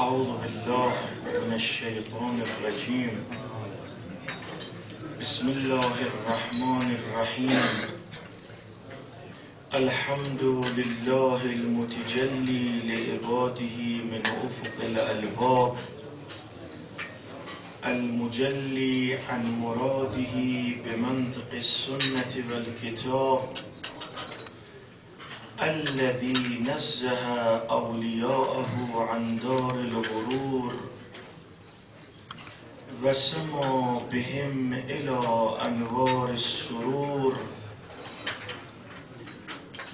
أعوذ بالله من الشيطان الرجيم. بسم الله الرحمن الرحيم. الحمد لله المتجلي لعباده من أفق الألباب، المجلي عن مراده بمنطق السنة والكتاب، الذي نزه أولياءه عن دار الغرور وسمى بهم إلى أنوار السرور.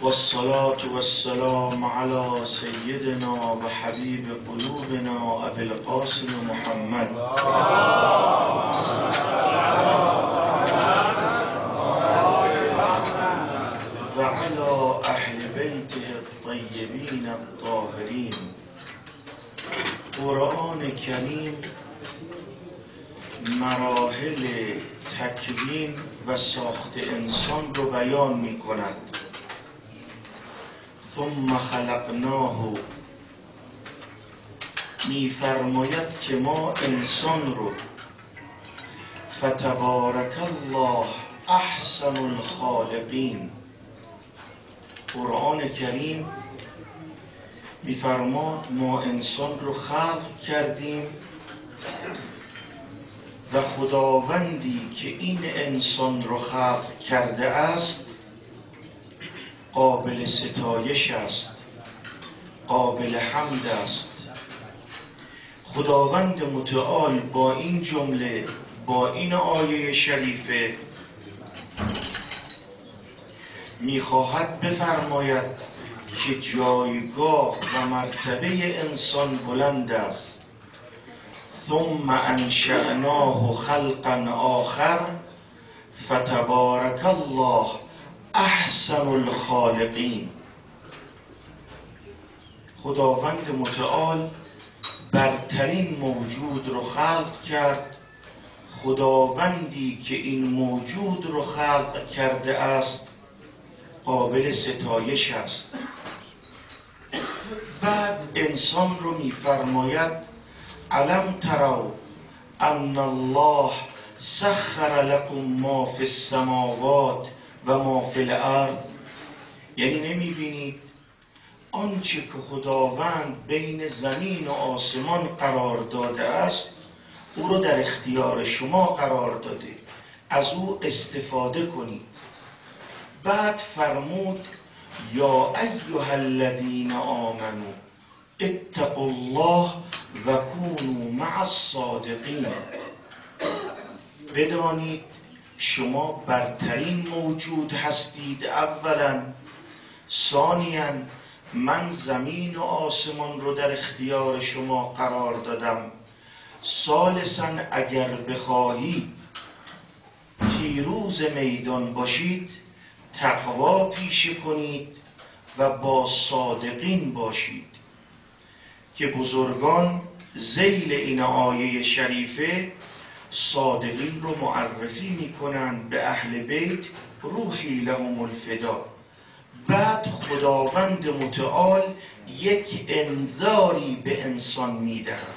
والصلاة والسلام على سيدنا وحبيب قلوبنا أبي القاسم محمد وعلى أهل بيته الطيبين الطاهرين. قرآن کریم مراحل تکوین و ساخت انسان رو بیان می کند. ثم خلقناه، می فرماید که ما انسان رو فتبارک الله احسن الخالقین. قرآن کریم می‌فرماد ما انسان رو خلق کردیم و خداوندی که این انسان رو خلق کرده است قابل ستایش است، قابل حمد است. خداوند متعال با این جمله، با این آیه شریفه میخواهد بفرماید که جایگاه و مرتبه انسان بلند است. ثم انشأناه خلقا آخر فتبارک الله احسن الخالقین. خداوند متعال برترین موجود رو خلق کرد. خداوندی که این موجود رو خلق کرده است قابل ستایش است. بعد انسان رو می‌فرماید الم تروا ان الله سخر لكم ما فی السماوات و ما فی الارض. یعنی نمی‌بینید آنچه که خداوند بین زمین و آسمان قرار داده است او رو در اختیار شما قرار داده، از او استفاده کنید. بعد فرمود یا ایها الذین آمنوا اتقوا الله و کونوا مع الصادقین. بدانید شما برترین موجود هستید اولا. ثانیاً من زمین و آسمان رو در اختیار شما قرار دادم. ثالثاً اگر بخواهید پیروز میدان باشید تقوا پیشه کنید و با صادقین باشید. که بزرگان ذیل این آیه شریفه صادقین رو معرفی میکنند به اهل بیت روحی لهم الفدا. بعد خداوند متعال یک انذاری به انسان میدهد،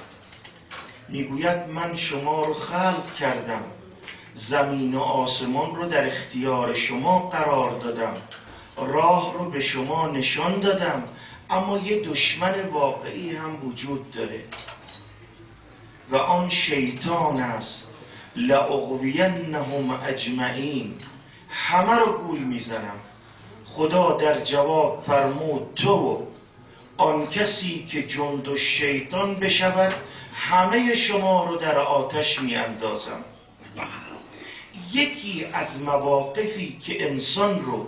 میگوید من شما رو خلق کردم، زمین و آسمان رو در اختیار شما قرار دادم، راه رو به شما نشان دادم، اما یه دشمن واقعی هم وجود داره و آن شیطان است. لأغوینهم اجمعین، همه رو گول میزنم. خدا در جواب فرمود تو آن کسی که جند و شیطان بشود همه شما رو در آتش میاندازم. یکی از مواقفی که انسان رو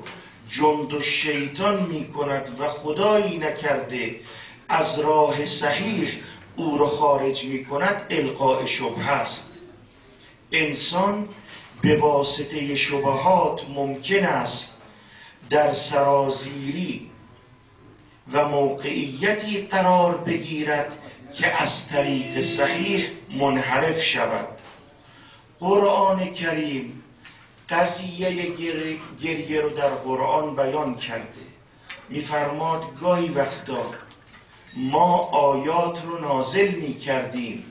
جند و شیطان می کند و خدایی نکرده از راه صحیح او رو خارج می کند القاء شبهه است. انسان به واسطه شبهات ممکن است در سرازیری و موقعیتی قرار بگیرد که از طریق صحیح منحرف شود. قرآن کریم قضیه گریه رو در قرآن بیان کرده. میفرماد گاهی وقتا ما آیات رو نازل می کردیم.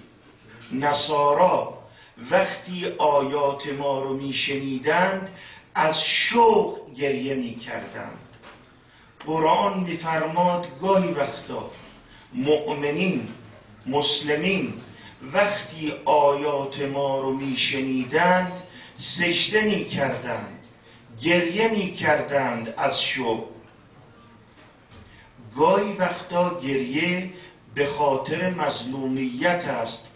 نصارا وقتی آیات ما رو می شنیدند از شوق گریه می کردند. قرآن می فرماد گاهی وقتا مؤمنین مسلمین وقتی آیات ما رو می شنیدند سجده می کردند، گریه می کردند از شوق. گاهی وقتا گریه به خاطر مظلومیت است.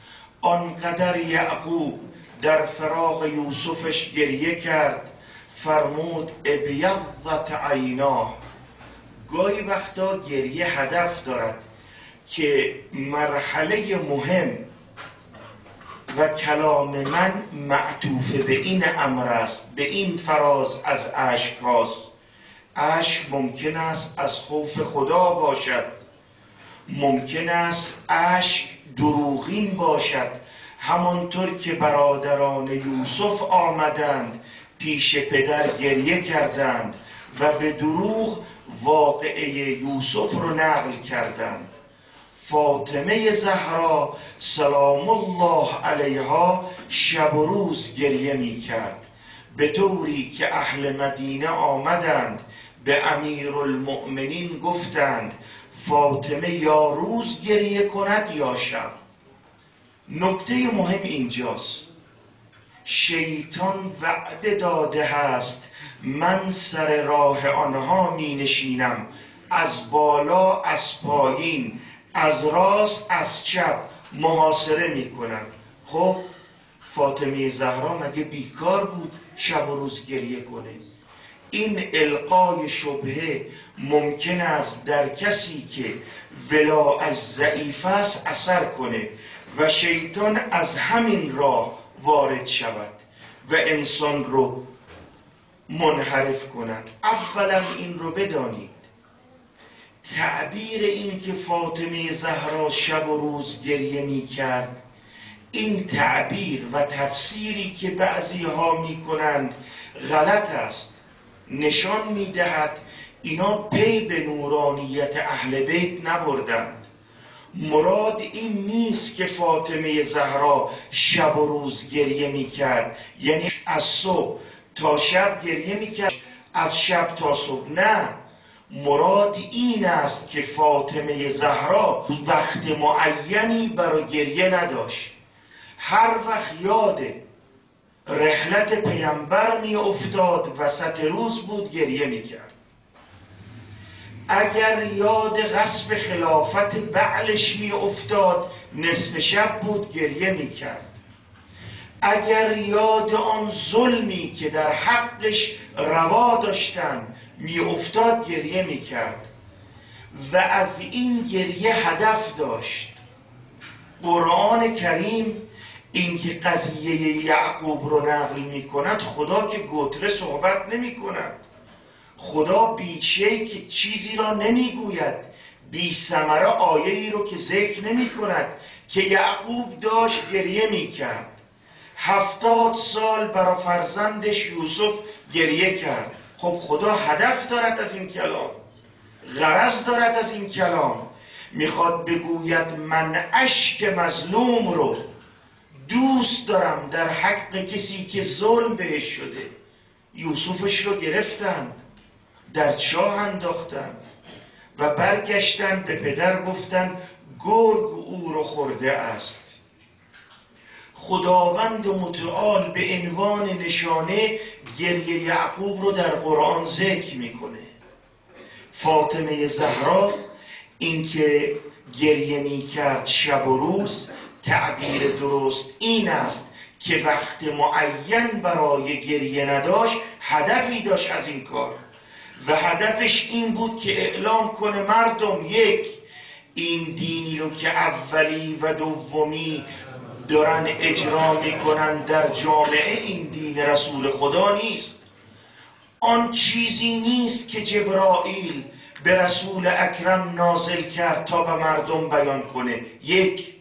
آنقدر یعقوب در فراق یوسفش گریه کرد، فرمود ابیضت عیناه. گاهی وقتا گریه هدف دارد که مرحله مهم و کلام من معطوف به این امر است، به این فراز از اشک هاست. اشک ممکن است از خوف خدا باشد، ممکن است اشک دروغین باشد، همانطور که برادران یوسف آمدند پیش پدر گریه کردند و به دروغ واقعه یوسف رو نقل کردند. فاطمه زهرا سلام الله علیها شب و روز گریه می کرد، به طوری که اهل مدینه آمدند به امیرالمؤمنین گفتند فاطمه یا روز گریه کند یا شب. نکته مهم اینجاست، شیطان وعده داده است من سر راه آنها می نشینم، از بالا از پایین، از راست از چپ محاصره می کنم. خب فاطمه زهرا مگه بیکار بود شب و روز گریه کنه؟ این القای شبهه ممکن است در کسی که ولایش ضعیف است اثر کنه و شیطان از همین راه وارد شود و انسان رو منحرف کند. اولا این رو بدانید، تعبیر این که فاطمه زهرا شب و روز گریه می کرد، این تعبیر و تفسیری که بعضی ها می کنند غلط است. نشان می دهد اینا پی به نورانیت اهل بیت نبردند. مراد این نیست که فاطمه زهرا شب و روز گریه می کرد، یعنی از صبح تا شب گریه می کرد، از شب تا صبح. نه، مراد این است که فاطمه زهرا وقت معینی برای گریه نداشت. هر وقت یاد رحلت پیامبر می افتاد وسط روز بود گریه می کرد. اگر یاد غصب خلافت بعلش می افتاد نصف شب بود گریه می کرد. اگر یاد آن ظلمی که در حقش روا داشتن می افتاد گریه می کرد و از این گریه هدف داشت. قرآن کریم این که قضیه یعقوب رو نقل می کند، خدا که گتره صحبت نمی کند، خدا بیچه که چیزی را نمی گوید، بی ثمره آیه‌ای رو که ذکر نمی کند که یعقوب داشت گریه می کرد. 70 سال برای فرزندش یوسف گریه کرد. خب خدا هدف دارد از این کلام، غرض دارد از این کلام، میخواد بگوید من اشک مظلوم رو دوست دارم در حق کسی که ظلم بهش شده. یوسفش رو گرفتن، در چاه انداختن و برگشتن به پدر گفتن گرگ او رو خورده است. خداوند متعال به عنوان نشانه گریه یعقوب رو در قرآن ذکر میکنه. فاطمه زهرا این که گریه میکرد شب و روز، تعبیر درست این است که وقت معین برای گریه نداشت، هدفی داشت از این کار و هدفش این بود که اعلام کنه مردم، یک، این دینی رو که اولی و دومی دارن اجرا میکنن در جامعه این دین رسول خدا نیست. آن چیزی نیست که جبرائیل به رسول اکرم نازل کرد تا به مردم بیان کنه. یک.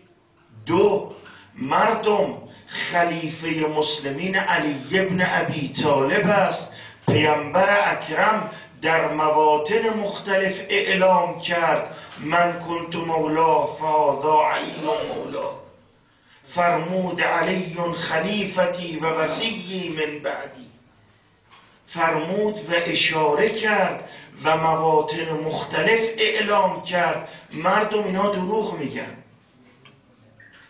دو، مردم، خلیفه مسلمین علی ابن ابی طالب است. پیامبر اکرم در مواطن مختلف اعلام کرد من کنت مولا فهذا علی مولا. فرمود علی خلیفتی و وصی من بعدی. فرمود و اشاره کرد و مواطن مختلف اعلام کرد مردم اینا دروغ میگن.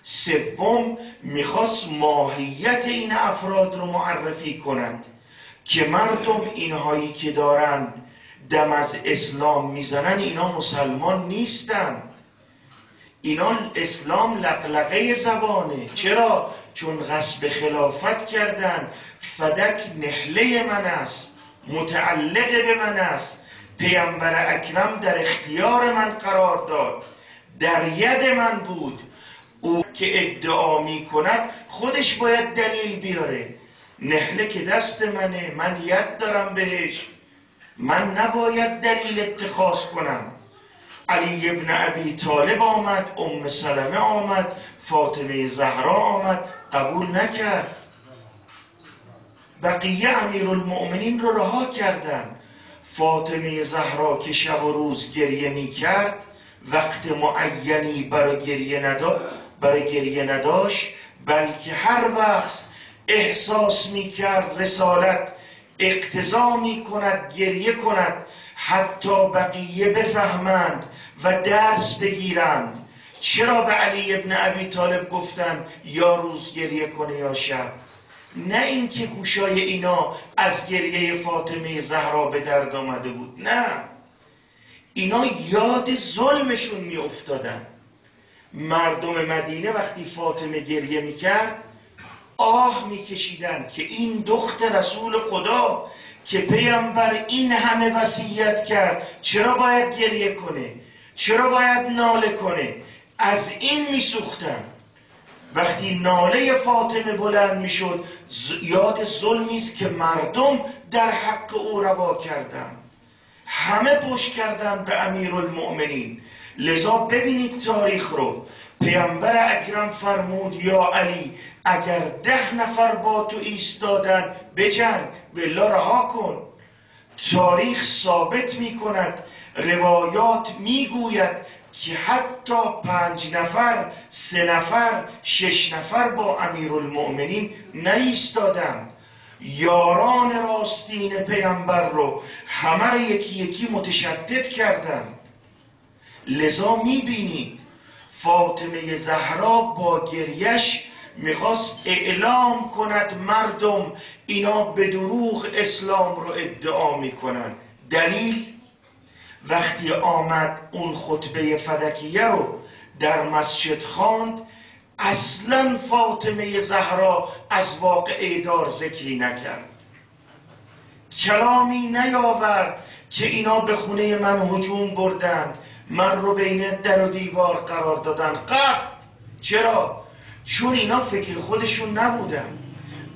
سوم میخواست ماهیت این افراد رو معرفی کنند که مردم اینهایی که دارن دم از اسلام میزنن اینا مسلمان نیستن، اینا اسلام لقلقه زبانه. چرا؟ چون غصب خلافت کردن. فدک نحله من است، متعلق به من است. پیامبر اکرم در اختیار من قرار داد، در ید من بود. او که ادعا می کند خودش باید دلیل بیاره. نحله که دست منه، من ید دارم بهش، من نباید دلیل اتخاذ کنم. علی ابن ابی طالب آمد، ام سلمه آمد، فاطمه زهرا آمد، قبول نکرد. بقیه امیرالمؤمنین رو رها کردن. فاطمه زهرا که شب و روز گریه می کرد، وقت معینی برای گریه نداشت، بلکه هر وقت احساس می کرد رسالت اقتضا می کند گریه کند، حتی بقیه بفهمند و درس بگیرند. چرا به علی ابن ابی طالب گفتن یا روز گریه کنه یا شب؟ نه اینکه گوشای اینا از گریه فاطمه زهرا به درد آمده بود، نه، اینا یاد ظلمشون می افتادن. مردم مدینه وقتی فاطمه گریه می کرد آه می کشیدن که این دختر رسول خدا که پیامبر این همه وصیت کرد چرا باید گریه کنه، چرا باید ناله کنه. از این می سوختن. وقتی ناله فاطمه بلند می شد یاد ظلمی است که مردم در حق او روا کردن. همه پشت کردن به امیرالمؤمنین. لذا ببینید تاریخ رو. پیامبر اکرم فرمود یا علی اگر 10 نفر با تو ایستادن بجنگ والا رها کن. تاریخ ثابت می کند، روایات می گوید که حتی 5 نفر، 3 نفر، 6 نفر با امیرالمؤمنین نایستادن. یاران راستین پیامبر رو همه رو یکی یکی متشدد کردن. لذا میبینید فاطمه زهرا با گریش میخواست اعلام کند مردم اینا به دروغ اسلام رو ادعا میکنن. دلیل وقتی آمد اون خطبه فدکیه رو در مسجد خواند، اصلا فاطمه زهرا از واقعه دار ذکری نکرد، کلامی نیاورد که اینا به خونه من هجوم بردند، من رو بین در و دیوار قرار دادن. چرا؟ چون اینا فکر خودشون نبودن،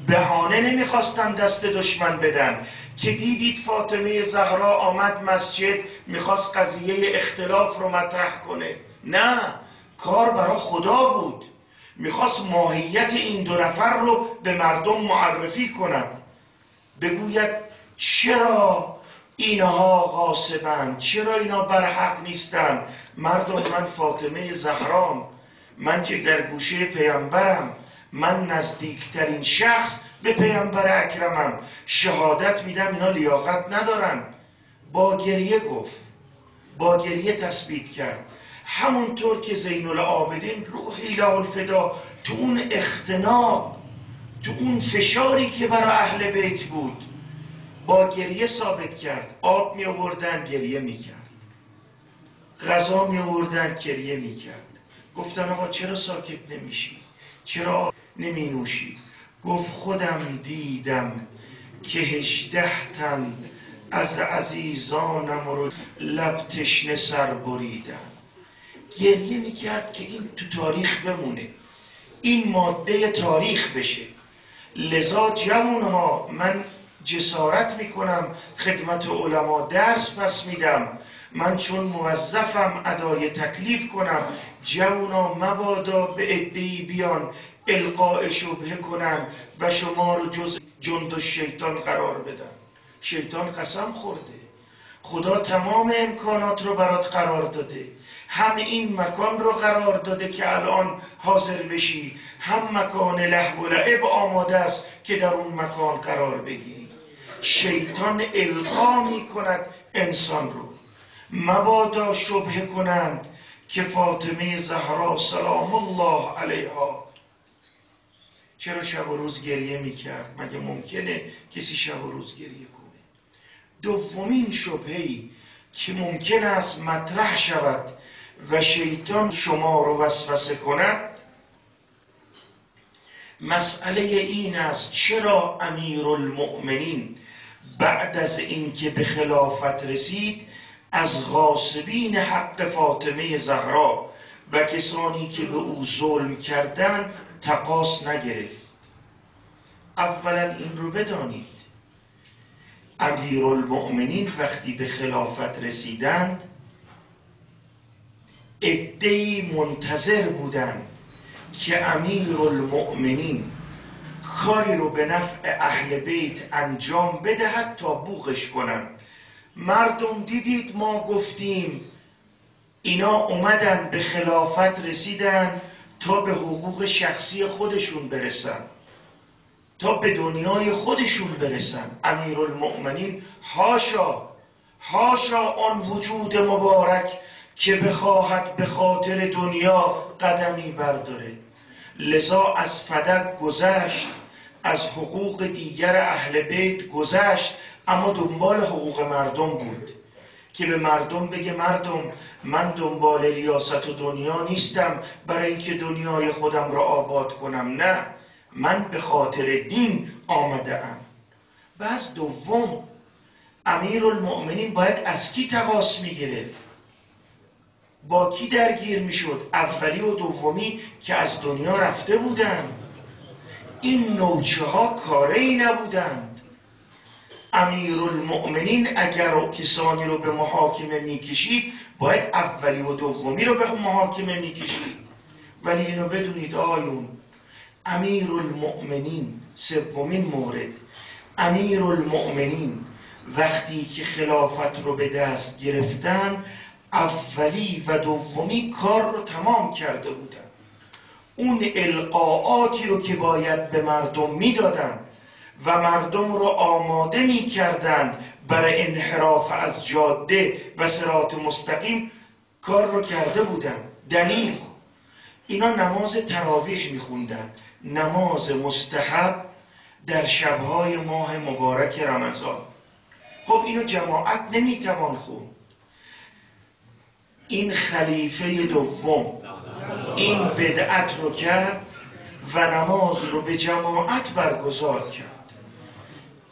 بهانه نمیخواستن دست دشمن بدن که دیدید فاطمه زهرا آمد مسجد میخواست قضیه اختلاف رو مطرح کنه. نه، کار برای خدا بود، میخواست ماهیت این 2 نفر رو به مردم معرفی کند، بگوید چرا اینها غاصبند، چرا اینا برحق نیستن. مردم من فاطمه زهرام، من که در گوشه پیامبرم، من نزدیکترین شخص به پیامبر اکرمم، شهادت میدم اینا لیاقت ندارن. با گریه گفت، با گریه تثبیت کرد. همونطور که زین العابدین روحی له الفدا تو اون اختناق، تو اون فشاری که برای اهل بیت بود با گریه ثابت کرد. آب می آوردن گریه می کرد، غذا می آوردن گریه می کرد. گفتن آقا چرا ساکت نمیشی، چرا نمی نوشی؟ گفت خودم دیدم که 18 تن از عزیزانم رو لب تشنه سر بریدن. گریه می کرد که این تو تاریخ بمونه، این ماده تاریخ بشه. لذا جوانها، من جسارت میکنم خدمت علما درس پس میدم، من چون موظفم ادای تکلیف کنم. جوانا مبادا به عده‌ای بیان القاء شبهه کنن و شما رو جز جند الشیطان قرار بدن. شیطان قسم خورده، خدا تمام امکانات رو برات قرار داده، هم این مکان رو قرار داده که الان حاضر بشی، هم مکان لهو و لعب آماده است که در اون مکان قرار بگیری. شیطان القا می کند انسان رو. مبادا شبهه کنند که فاطمه زهرا سلام الله علیها چرا شب و روز گریه میکرد؟ مگه ممکنه کسی شب و روز گریه کنه؟ دومین شبهه‌ای که ممکن است مطرح شود و شیطان شما رو وسوسه کند، مسئله این است چرا امیرالمؤمنین بعد از اینکه به خلافت رسید از غاصبین حق فاطمه زهرا و کسانی که به او ظلم کردند تقاص نگرفت؟ اولا این رو بدانید، امیرالمؤمنین وقتی به خلافت رسیدند عده‌ای منتظر بودند که امیرالمؤمنین کاری رو به نفع اهل بیت انجام بدهد تا بوقش کنند. مردم دیدید ما گفتیم اینا اومدن به خلافت رسیدن تا به حقوق شخصی خودشون برسن، تا به دنیای خودشون برسن. امیرالمؤمنین حاشا آن وجود مبارک که بخواهد به خاطر دنیا قدمی برداره. لذا از فدک گذشت، از حقوق دیگر اهل بیت گذشت، اما دنبال حقوق مردم بود که به مردم بگه مردم من دنبال ریاست و دنیا نیستم برای اینکه دنیای خودم را آباد کنم، نه، من به خاطر دین آمده ام. و از دوم امیرالمؤمنین باید از کی تقاص میگرفت؟ با کی درگیر میشد؟ اولی و دومی که از دنیا رفته بودند. این نوچه ها کاری نبودند. امیرالمؤمنین اگر کسانی رو به محاکمه میکشید باید اولی و دومی رو به محاکمه میکشید. ولی اینو بدونید آیون، امیرالمؤمنین، سومین مورد، امیرالمؤمنین وقتی که خلافت رو به دست گرفتن اولی و دومی کار رو تمام کرده بودن. اون القاءاتی رو که باید به مردم میدادن و مردم رو آماده میکردن برای انحراف از جاده و صراط مستقیم کار رو کرده بودن. دلیل، اینا نماز تراویح میخوندن، نماز مستحب در شبهای ماه مبارک رمضان. خب اینو جماعت نمیتوان خوند. این خلیفه دوم این بدعت رو کرد و نماز رو به جماعت برگزار کرد.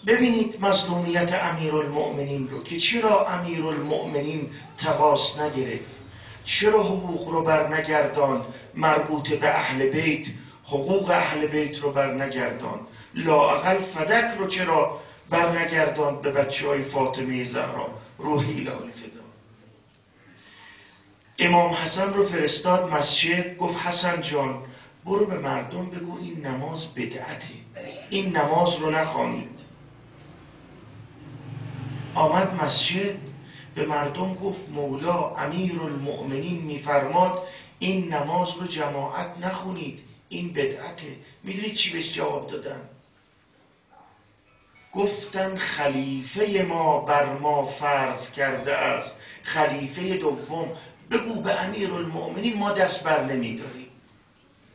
ببینید مظلومیت امیرالمؤمنین رو که چرا امیرالمؤمنین تقاص نگرفت، چرا حقوق رو برنگردان مربوط به اهل بیت، حقوق اهل بیت رو برنگردان، لااقل فدک رو چرا برنگردان به بچه های فاطمه زهرا روحی الفدا. امام حسن رو فرستاد مسجد، گفت حسن جان برو به مردم بگو این نماز بدعته، این نماز رو نخوانید. آمد مسجد به مردم گفت مولا امیرالمؤمنین میفرماد این نماز رو جماعت نخونید، این بدعته. میدونید چی بهش جواب دادن؟ گفتن خلیفه ما بر ما فرض کرده است، خلیفه دوم، بگو به امیرالمؤمنین ما دست بر نمیداریم.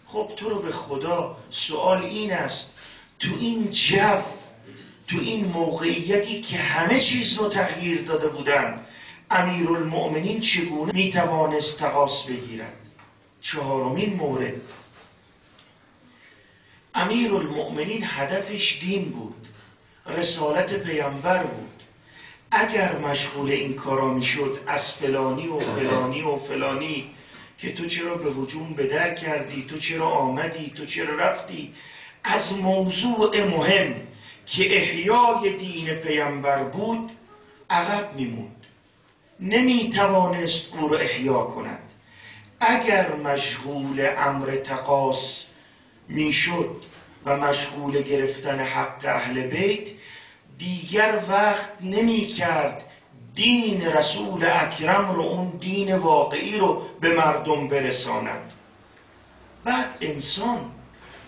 خب تو رو به خدا سوال این است، تو این جو، تو این موقعیتی که همه چیز رو تغییر داده بودن، امیرالمؤمنین چگونه میتوانست تقاص بگیرد؟ چهارمین مورد، امیرالمؤمنین هدفش دین بود، رسالت پیامبر بود. اگر مشغول این کارا میشد از فلانی و فلانی و فلانی که تو چرا به هجوم به در کردی، تو چرا آمدی، تو چرا رفتی، از موضوع مهم که احیای دین پیامبر بود عقب میموند، نمیتوانست او رو احیا کند. اگر مشغول امر تقاص میشد و مشغول گرفتن حق اهل بیت، دیگر وقت نمی کرد دین رسول اکرم رو، اون دین واقعی رو به مردم برساند. بعد انسان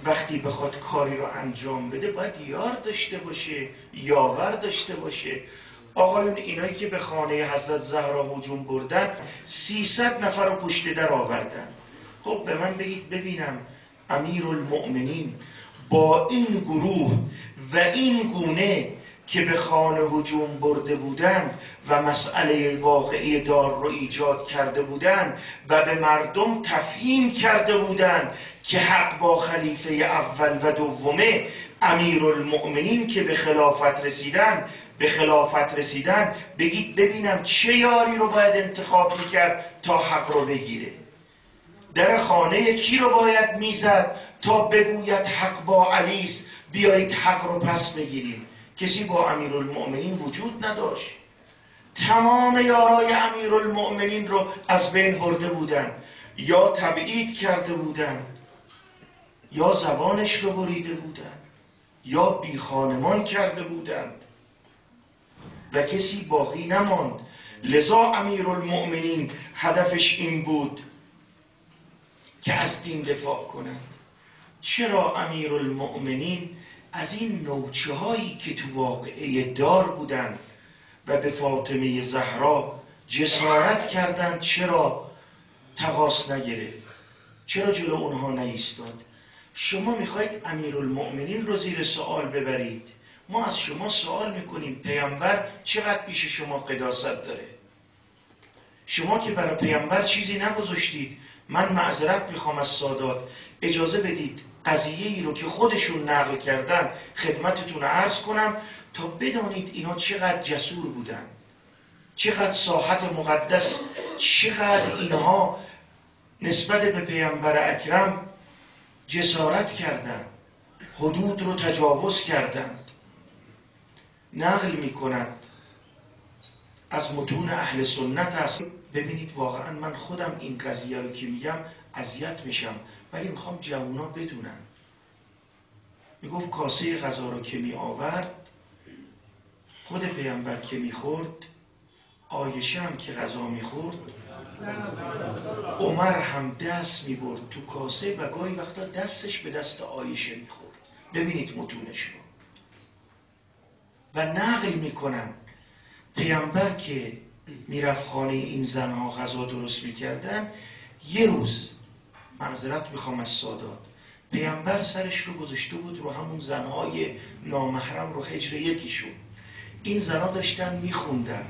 وقتی بخواد کاری رو انجام بده باید یار داشته باشه، یاور داشته باشه. آقایون اینایی که به خانه حضرت زهرا هجوم بردن 300 نفر رو پشت در آوردن. خب به من بگید ببینم امیرالمؤمنین با این گروه و این گونه که به خانه هجوم برده بودن و مسئله واقعی دار رو ایجاد کرده بودن و به مردم تفهیم کرده بودن که حق با خلیفه اول و دومه، امیرالمؤمنین که به خلافت رسیدن بگید ببینم چه یاری رو باید انتخاب میکرد تا حق رو بگیره؟ در خانه کی رو باید میزد تا بگوید حق با علیست، بیایید حق رو پس بگیریم؟ کسی با امیرالمؤمنین وجود نداشت. تمام یارای امیرالمؤمنین رو از بین برده بودن، یا تبعید کرده بودن، یا زبانش رو بریده بودن، یا بی خانمان کرده بودند و کسی باقی نماند. لذا امیرالمؤمنین هدفش این بود که از دین دفاع کنند. چرا امیرالمؤمنین از این نوچه هایی که تو واقعه دار بودن و به فاطمه زهرا جسارت کردند چرا تقاص نگرفت؟ چرا جلو اونها نایستاد؟ شما میخواید امیرالمؤمنین رو زیر سوال ببرید، ما از شما سوال میکنیم پیامبر چقدر پیش شما قداست داره؟ شما که برای پیامبر چیزی نگذاشتید. من معذرت میخوام از سادات، اجازه بدید قضیه ای رو که خودشون نقل کردن خدمتتون عرض کنم تا بدانید اینا چقدر جسور بودن، چقدر ساحت مقدس، چقدر اینها نسبت به پیامبر اکرم جسارت کردند، حدود رو تجاوز کردند. نقل میکنند از متون اهل سنت هست. ببینید واقعا من خودم این قضیه رو که میگم اذیت میشم، ولی میخوام جوونا بدونن. میگفت کاسه غذا رو که می آورد خود پیامبر که میخورد، عایشه هم که غذا میخورد، عمر هم دست میبرد تو کاسه و گاهی وقتا دستش به دست عایشه میخورد. ببینید متونش رو. و نقل میکنن پیامبر که میرفت خانه این زنها غذا درست میکردن، یه روز معذرت میخوام از سادات، پیامبر سرش رو گذاشته بود رو همون زنهای نامحرم رو حجر یکیشون. این زنها داشتن میخوندن،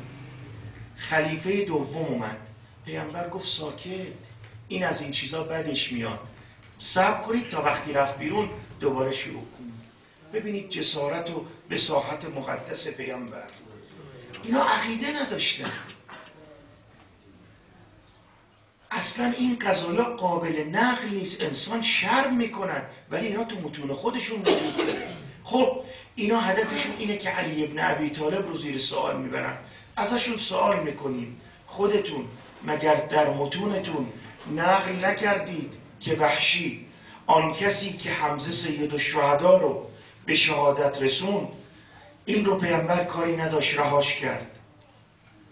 خلیفه دوم اومد، پیامبر گفت ساکت، این از این چیزا بدش میاد، صبر کنید تا وقتی رفت بیرون دوباره شروع کنید. ببینید جسارت و بساحت مقدس پیامبر. اینا عقیده نداشتن، اصلا این قضایا قابل نقل نیست، انسان شرم میکنن، ولی اینا تو متون خودشون وجود داره. خب اینا هدفشون اینه که علی ابن ابی طالب رو زیر سوال میبرن. ازشون سوال میکنیم خودتون مگر در متونتون نقل نکردید که وحشی آن کسی که حمزه سید الشهدا رو به شهادت رسوند، این رو پیامبر کاری نداشت رهاش کرد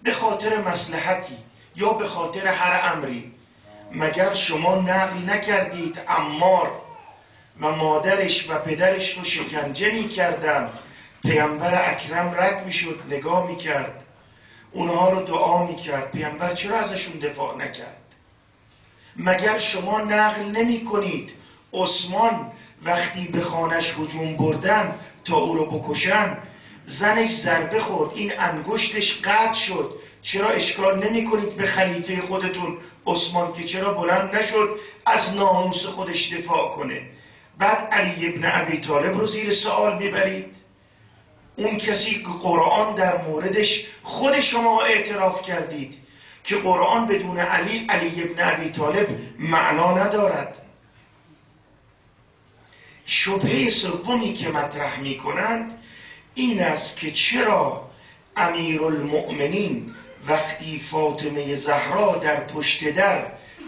به خاطر مصلحتی یا به خاطر هر امری؟ مگر شما نقل نکردید عمار و مادرش و پدرش رو شکنجه می‌کردند، پیامبر اکرم رد میشد نگاه میکرد، اونها رو دعا میکرد، پیامبر چرا ازشون دفاع نکرد؟ مگر شما نقل نمی کنید عثمان وقتی به خانش هجوم بردن تا او رو بکشن، زنش ضربه خورد، این انگشتش قطع شد، چرا اشکال نمی کنید به خلیفه خودتون عثمان که چرا بلند نشد از ناموس خودش دفاع کنه؟ بعد علی ابن ابی طالب رو زیر سوال میبرید، اون کسی که قرآن در موردش خود شما اعتراف کردید که قرآن بدون علی ابن ابی طالب معنا ندارد. شبهه سومی که مطرح میکنند این است که چرا امیرالمؤمنین وقتی فاطمه زهرا در پشت در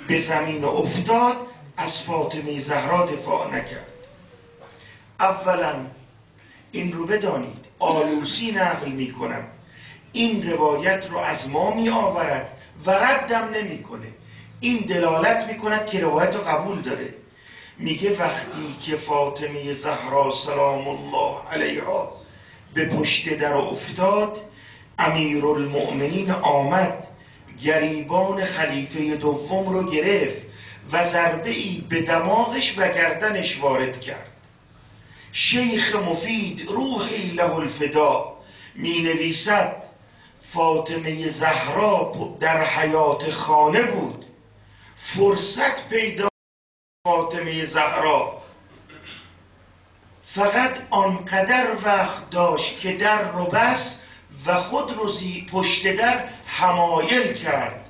به زمین افتاد از فاطمه زهرا دفاع نکرد. اولا این رو بدانید، آلوسی نقل میکنم این روایت رو از ما می آورد و ردم نمی کنه. این دلالت می کند که روایت رو قبول داره. میگه وقتی که فاطمه زهرا سلام الله علیها به پشت در افتاد، امیرالمؤمنین آمد گریبان خلیفه دوم رو گرفت و ضربه ای به دماغش و گردنش وارد کرد. شیخ مفید روحی له الفدا می نویسد فاطمه زهرا در حیات خانه بود، فرصت پیدا فاطمه زهرا فقط آنقدر وقت داشت که در رو بست و خود رو پشت در حمایل کرد،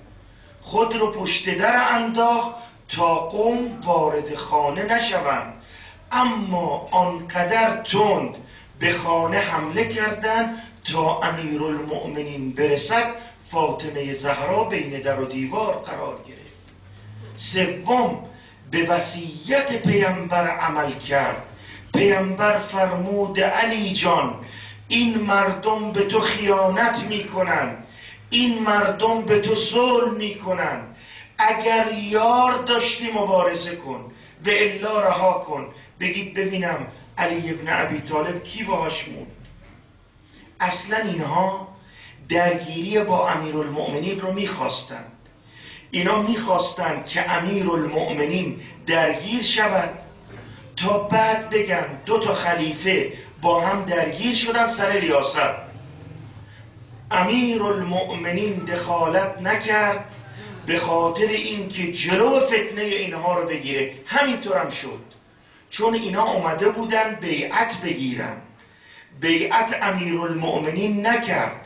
خود رو پشت در انداخت تا قوم وارد خانه نشوند، اما آنقدر تند به خانه حمله کردند تا امیرالمؤمنین برسد فاطمه زهرا بین در و دیوار قرار گرفت. سوم، به وصیت پیامبر عمل کرد. پیامبر فرمود علی جان این مردم به تو خیانت میکنن، این مردم به تو ظلم میکنن، اگر یار داشتی مبارزه کن و الا رها کن. بگید ببینم علی ابن ابی طالب کی باهاش موند؟ اصلا اینها درگیری با امیرالمؤمنین رو میخواستند. اینا میخواستند که امیرالمؤمنین درگیر شود تا بعد بگن دو تا خلیفه با هم درگیر شدن سر ریاست. امیرالمؤمنین دخالت نکرد به خاطر اینکه جلو فتنه اینها رو بگیره. همینطور هم شد، چون اینا اومده بودن بیعت بگیرن، بیعت امیرالمؤمنین نکرد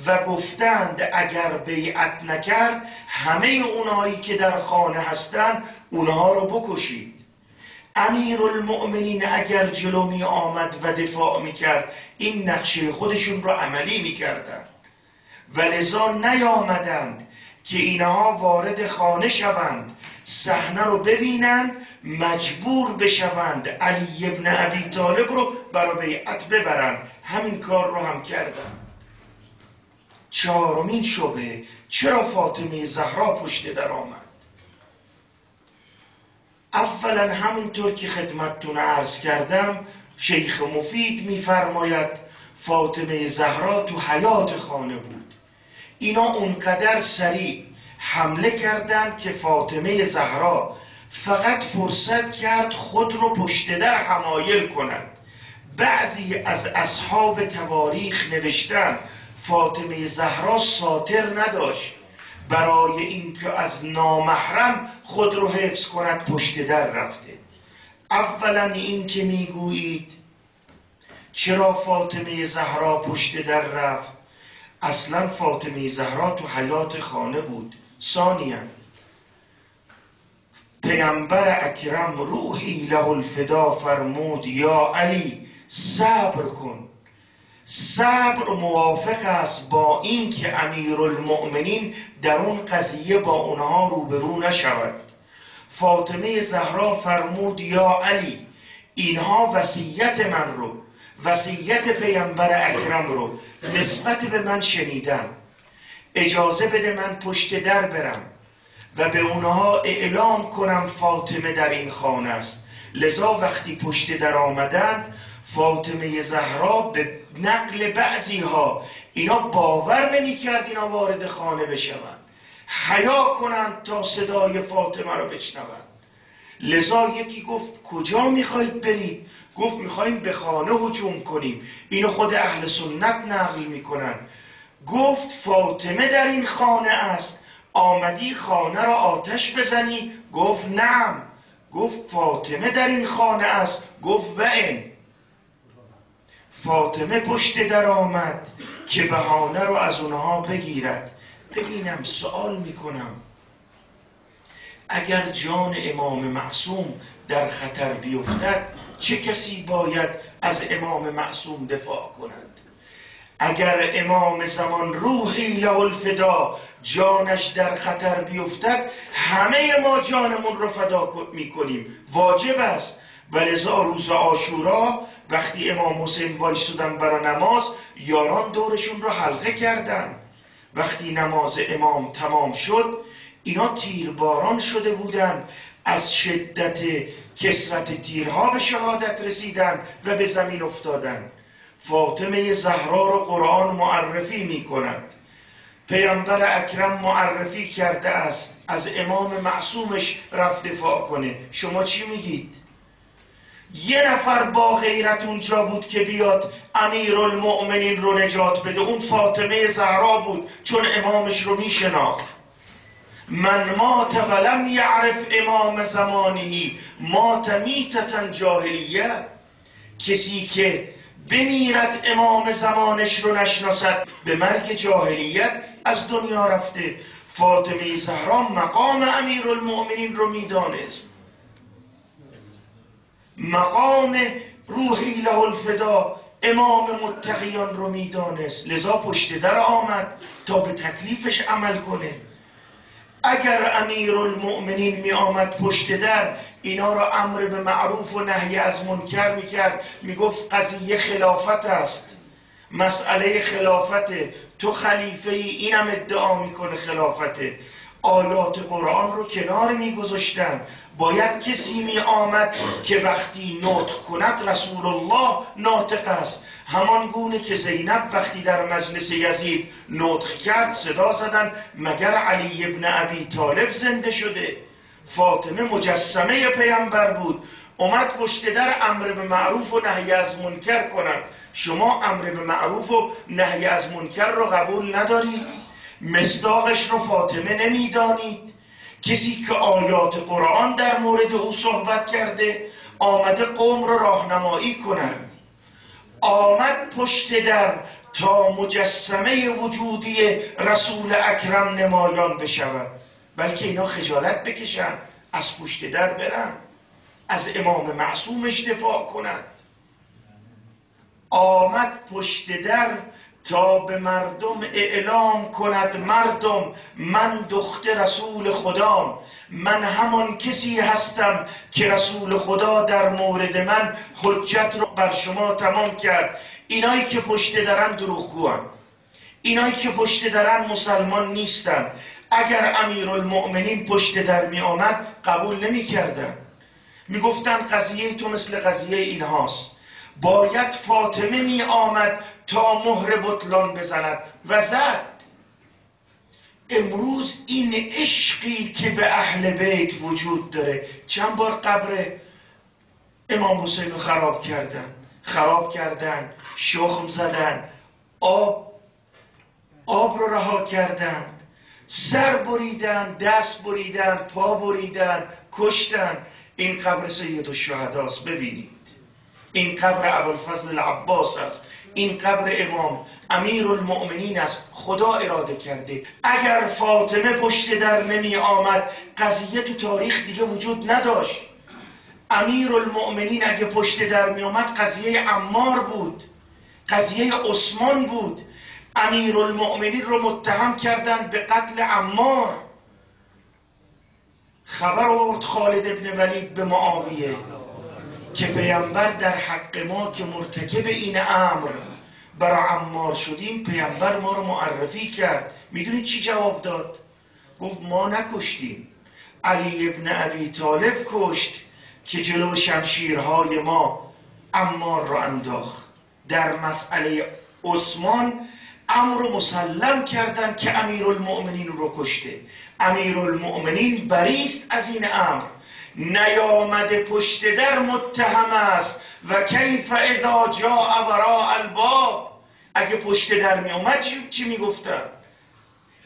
و گفتند اگر بیعت نکرد همه اونایی که در خانه هستن اونها رو بکشید. امیرالمؤمنین اگر جلو می آمد و دفاع می کرد این نقشه خودشون رو عملی می کردن و لذا نیامدند که اینها وارد خانه شوند، صحنه رو ببینن، مجبور بشوند علی ابن ابی طالب رو برای بیعت ببرن. همین کار رو هم کردن. چهارمین شبهه، چرا فاطمه زهرا پشت در آمد؟ اولا همونطور که خدمتتون عرض کردم، شیخ مفید میفرماید فاطمه زهرا تو حیات خانه بود. اینا اونقدر سریع حمله کردند که فاطمه زهرا فقط فرصت کرد خود رو پشت در حمایل کند. بعضی از اصحاب تواریخ نوشتن فاطمه زهرا ساتر نداشت، برای اینکه از نامحرم خود رو حفظ کند پشت در رفته. اولا این که میگویید چرا فاطمه زهرا پشت در رفت، اصلا فاطمه زهرا تو حیات خانه بود. ثانیا پیامبر اکرم روحی له الفدا فرمود یا علی صبر کن. صبر موافق است با این که امیرالمؤمنین در اون قضیه با اونها روبرو نشود. فاطمه زهرا فرمود یا علی اینها وصیت من رو، وصیت پیامبر اکرم رو نسبت به من شنیدم، اجازه بده من پشت در برم و به اونها اعلام کنم فاطمه در این خانه است. لذا وقتی پشت در آمدند فاطمه زهرا به نقل بعضی ها اینا باور نمی کرد اینا وارد خانه بشوند، حیا کنند تا صدای فاطمه رو بشنوند. لذا یکی گفت کجا میخواید برید؟ گفت میخوایم به خانه هجوم کنیم. اینو خود اهل سنت نقل میکنن. گفت فاطمه در این خانه است، آمدی خانه را آتش بزنی؟ گفت نعم. گفت فاطمه در این خانه است؟ گفت و این. فاطمه پشت در آمد که بهانه رو از اونها بگیرد. ببینم سوال میکنم اگر جان امام معصوم در خطر بیفتد چه کسی باید از امام معصوم دفاع کند؟ اگر امام زمان روحی له الفدا جانش در خطر بیفتد همه ما جانمون رو فدا میکنیم، واجب است. و لذا روز عاشورا وقتی امام حسین وایسودن برای نماز، یاران دورشون رو حلقه کردن. وقتی نماز امام تمام شد، اینا تیرباران شده بودن، از شدت کثرت تیرها به شهادت رسیدن و به زمین افتادن. فاطمه زهرا رو قرآن معرفی می کند. پیامبر اکرم معرفی کرده است، از امام معصومش رفت دفاع کنه. شما چی میگید؟ یه نفر با غیرت اونجا بود که بیاد امیرالمؤمنین رو نجات بده، اون فاطمه زهرا بود، چون امامش رو میشناخت. من مات ولم یعرف امام زمانهی مات میتة جاهلیه. کسی که بمیرد امام زمانش رو نشناسد، به مرگ جاهلیت از دنیا رفته. فاطمه زهرا مقام امیرالمؤمنین رو میدانست، مقام روحی له الفدا امام متقیان رو میدانست، لذا پشت در آمد تا به تکلیفش عمل کنه. اگر امیرالمؤمنین می آمد پشت در، اینا را امر به معروف و نهی از منکر میکرد، میگفت قضیه خلافت است، مسئله خلافته، تو خلیفه ای، اینم ادعا میکنه خلافته. آیات قرآن رو کنار میگذاشتن. باید کسی می آمد که وقتی نطق کند رسول الله ناطق است. همان گونه که زینب وقتی در مجلس یزید نطق کرد، صدا زدن مگر علی ابن ابی طالب زنده شده؟ فاطمه مجسمه پیامبر بود، اومد پشت در امر به معروف و نهی از منکر کنند. شما امر به معروف و نهی از منکر رو قبول ندارید؟ مصداقش رو فاطمه نمیدانید؟ کسی که آیات قرآن در مورد او صحبت کرده آمده قوم رو راهنمایی کنند، آمد پشت در تا مجسمه وجودی رسول اکرم نمایان بشود، بلکه اینا خجالت بکشن، از پشت در برن، از امام معصومش دفاع کنند. آمد پشت در تا به مردم اعلام کند مردم من دختر رسول خدام، من همان کسی هستم که رسول خدا در مورد من حجت رو بر شما تمام کرد. اینایی که پشت درن دروغگوان، اینایی که پشت درن مسلمان نیستن. اگر امیرالمؤمنین پشت در می آمد قبول نمی کردن، می گفتن قضیه تو مثل قضیه اینهاست. باید فاطمه می آمد تا مهر بطلان بزند و زد. امروز این عشقی که به اهل بیت وجود داره، چند بار قبر امام حسین رو خراب کردن، شخم زدن، آب رو رها کردن، سر بریدن، دست بریدن، پا بریدن، کشتن. این قبر سید الشهداست، ببینید این قبر ابوالفضل العباس است، این قبر امام امیرالمؤمنین است. خدا اراده کرده اگر فاطمه پشت در نمی آمد قضیه تو تاریخ دیگه وجود نداشت. امیرالمؤمنین اگه پشت در می آمد قضیه عمار بود، قضیه عثمان بود. امیرالمؤمنین رو متهم کردن به قتل عمار. خبر آورد خالد ابن ولید به معاویه که پیامبر در حق ما که مرتکب این امر برای عمار شدیم، پیامبر ما رو معرفی کرد. میدونید چی جواب داد؟ گفت ما نکشتیم، علی ابن ابی طالب کشت که جلو شمشیرهای ما عمار رو انداخت. در مسئله عثمان امر رو مسلم کردن که امیرالمؤمنین رو کشته. امیرالمؤمنین بریست از این امر، نیامده پشت در متهم است. و کیف اذا جاء وراء الباب، اگه پشت در می اومد چی می گفتن؟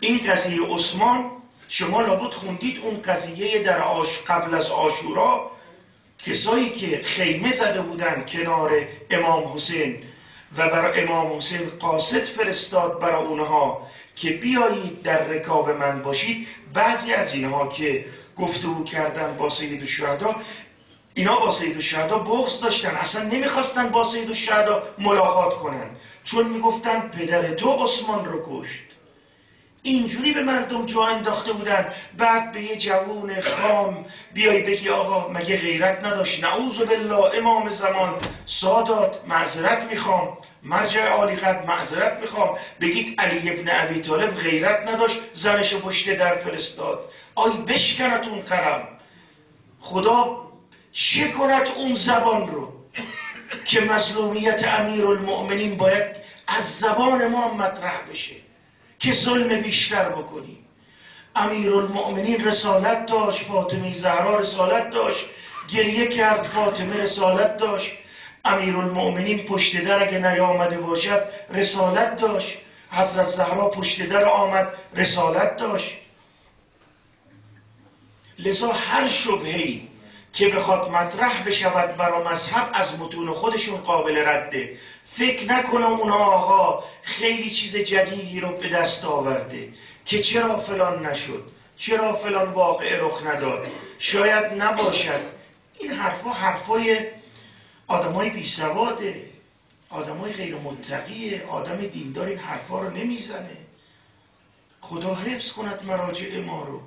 این قضیه عثمان شما لابد خوندید، اون قضیه در قبل از عاشورا، کسایی که خیمه زده بودن کنار امام حسین و برای امام حسین قاصد فرستاد برای اونها که بیایید در رکاب من باشید. بعضی از اینها که گفتگو کردن با سید الشهدا، اینا با سید الشهدا بغض داشتن، اصلا نمیخواستن با سید الشهدا ملاقات کنن، چون میگفتن پدر تو عثمان رو کشت. اینجوری به مردم جا انداخته بودن. بعد به یه جوون خام بیای بگی آقا مگه غیرت نداشت؟ نعوذ بالله امام زمان سادات معذرت میخوام، مرجع عالی قدر معذرت میخوام، بگید علی ابن ابی طالب غیرت نداشت زنشو پشت در فرستاد. آی بشکند اون قلم، خدا چه کند اون زبان رو که مظلومیت امیرالمؤمنین باید از زبان ما مطرح بشه که ظلم بیشتر بکنیم. امیرالمؤمنین رسالت داشت، فاطمه زهرا رسالت داشت، گریه کرد، فاطمه رسالت داشت. امیرالمؤمنین پشت در اگه نیامده باشد رسالت داشت، حضرت زهرا پشت در آمد رسالت داشت. لذا هر شبهه‌ای که بخواد مطرح بشود برای مذهب از متون خودشون قابل رده. فکر نکنم اونا آقا خیلی چیز جدیدی رو به دست آورده که چرا فلان نشد، چرا فلان واقعه رخ نداد. شاید نباشد. این حرفای آدمای بی سواده، آدمای غیر متقیه. آدم دیندار این حرفا رو نمیزنه. خدا حفظ کند مراجع ما رو.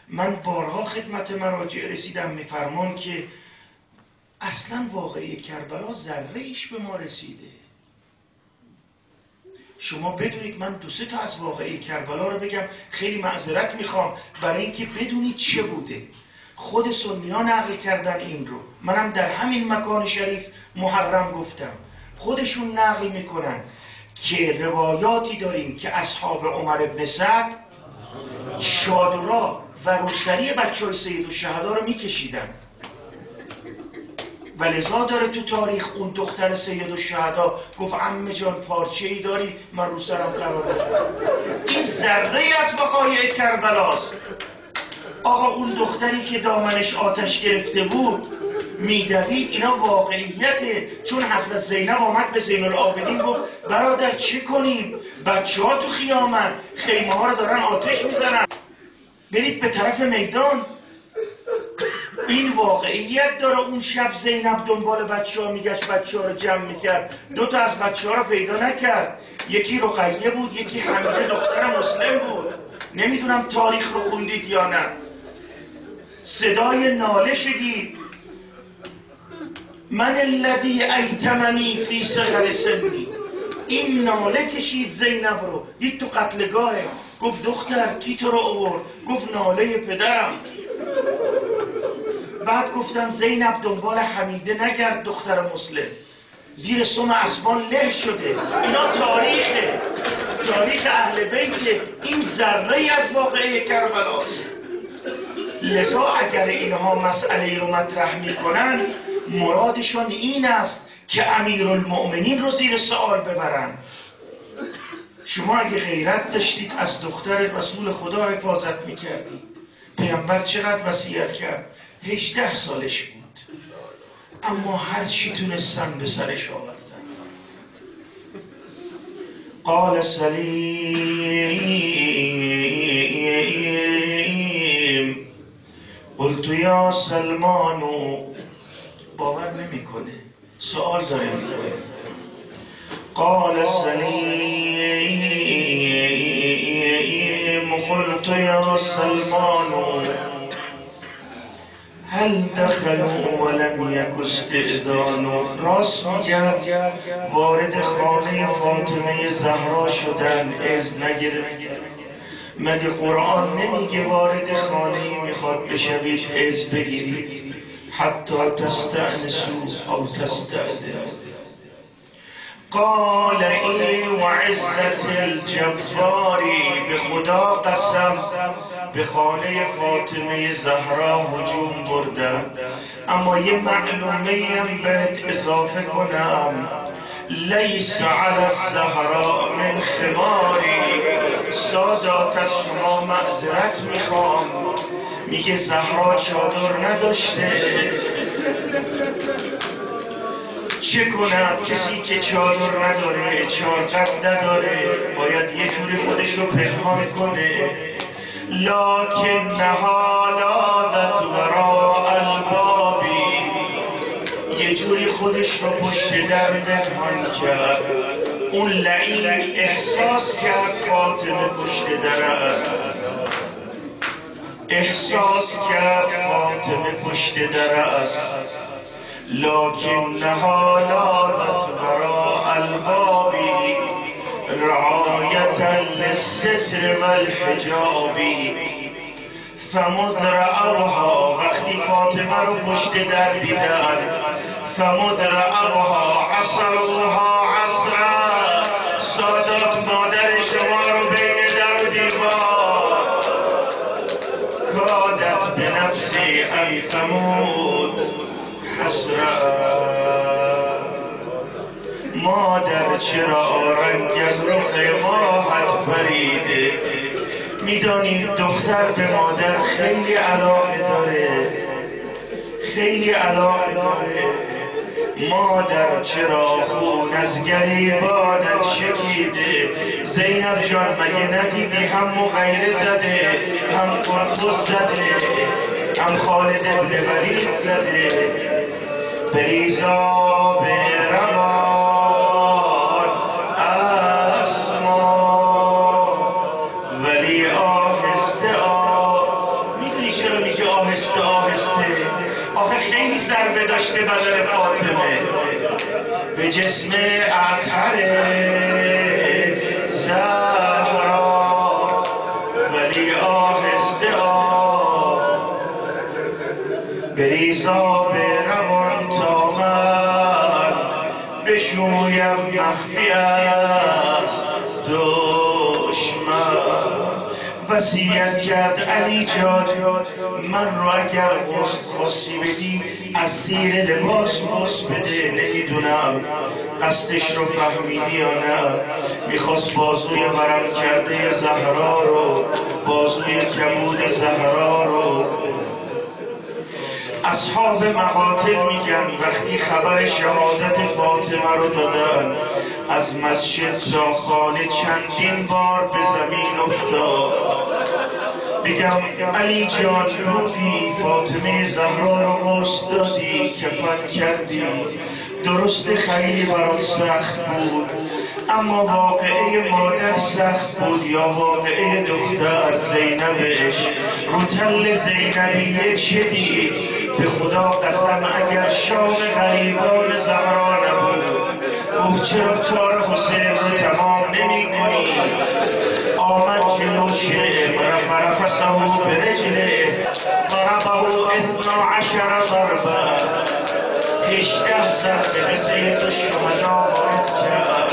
من بارها خدمت مراجع رسیدم، میفرمان که اصلا واقعه کربلا ذره ایش به ما رسیده. شما بدونید من 2-3 تا از واقعه کربلا رو بگم، خیلی معذرت میخوام برای اینکه بدونید چه بوده. خود سنی‌ها نقل کردن این رو، منم در همین مکان شریف محرم گفتم. خودشون نقل میکنن که روایاتی داریم که اصحاب عمر ابن سعد شادرا و روسری بچه‌های سید الشهدا رو میکشیدن و لذا داره تو تاریخ اون دختر سید الشهدا گفت عمه جان پارچه ای داری من رو سرم قرار بدم. این ذره از وقایع کربلاست. آقا اون دختری که دامنش آتش گرفته بود میدوید، اینا واقعیته. چون حضرت زینب آمد به زین العابدین گفت برادر چه کنیم؟ بچه ها تو خیامن، خیمه ها رو دارن آتش میزنن، برید به طرف میدان. این واقعیت داره. اون شب زینب دنبال بچه ها میگشت، بچه ها رو جمع میکرد. 2 تا از بچه ها رو پیدا نکرد. یکی رقیه بود، یکی حمیده دختر مسلم بود. نمیدونم تاریخ رو خوندید یا نه. صدای ناله شدید، من الذی ایتمنی فی صغر سنی. این ناله کشید زینب رو، دید تو قتلگاهه. گفت دختر کی تو رو آورد؟ گفت ناله پدرم. بعد گفتن زینب دنبال حمیده نگرد دختر مسلم، زیر سم اسبان له شده. اینا تاریخه، تاریخ اهل بیت. این ذره از واقعه کربلاست. لذا اگر اینها مسئله رو مطرح میکنن مرادشون این است که امیرالمؤمنین رو زیر سوال ببرن. شما اگه غیرت داشتید از دختر رسول خدا حفاظت میکردید. پیامبر چقدر وصیت کرد؟ 18 سالش بود، اما هر چی تونستن به سرش آوردن. قال سلیم قلت یا سلمانو. باور نمیکنه، سوال داره میکنه. قال سلیم قلت یا سلمانو هل دخلوا ولم یک استئذان. راست میگم وارد خانه فاطمه زهرا شدن، اذن نگرفتن. مگه قرآن نمیگه وارد خانه میخواد بشوید اذن بگیرید؟ حتی تستأنسوا او تستأذنوا. قال ای و عزت الجباری. به خدا قسم به خانه فاطمه زهرا هجوم بردم. اما یه معلومه هم بهت اضافه کنم، لیس علی الزهراء من خماری. سادات از شما معذرت میخوام، میگه زهرا چادر نداشته. چه کند کسی که چادر نداره، چارقد نداره، باید یه جوری خودش رو پنهان کنه. لکن نهالادت وراء البابی. یه جوری خودش رو پشت در پنهان کرد. اون لعین احساس کرد فاطمه پشت در است، احساس کرد فاطمه پشت در است، لکنها لاذت وراء الباب رعایة للستر والحجاب. فمذ رأوها، وقتی فاطمه رو پشت در دیدن، فمذ رأوها عصروها عصرا، سادات مادر شما رو بین در و دیوار، کادت به نفسی ان تموت حسرا. مادر چرا رنگ از رخ ماهت پریده؟ میدانید دختر به مادر خیلی علاقه داره، خیلی علاقه داره. مادر چرا خون از گریبانت شکیده؟ زینب جان مگه ندیدی هم مغیره زده، هم قنفذ زده، هم خالد ابن ولید زده. بریزا به روان اسما ولی آهسته میدونی چرا میگه آهسته آهسته؟ آخه خیلی ضربه داشته بدن فاطمه به جسم اطهر زهرا، ولی آهسته بریزا به روان تا من بشویم مخفی است دشمن. وصیت کرد علی جان من رو اگر غسل خواستی بدی از زیر لباس غسل بده. نمیدونم قصدش رو فهمیدی یا نه، میخواست بازوی ورم کرده زهرا رو، بازوی کمود زهرا رو. اصحاب مقاتل میگن وقتی خبر شهادت فاطمه رو دادن، از مسجد تا خانه چندین بار به زمین افتاد. بگم علی جان بودی فاطمه زهرا رو غسل دادی، کفن کردی، درست خیلی برات سخت بود، اما واقعه مادر سخت بود یا واقعه دختر زینبش؟ رو تل زینبیه چه دید؟ به خدا قسم اگر شام غریبان زهرا نبود. گفت چرا تار حسین رو تمام نمی کنی؟ آمد جلوش فرفسه به رجله ضربه 12 ضربه، 18 ضربه به سید الشهدا وارد کرد.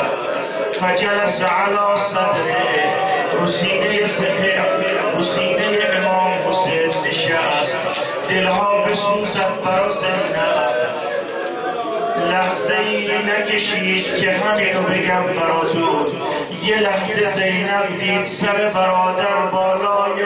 فجلس علی صدره، رسینه سپهر، رسینه امام حسین نشست. دلها بسوزد برا زینب. لحظه ای نکشید که همینو بگم براتون. یه لحظه زینب دید سر برادر بالای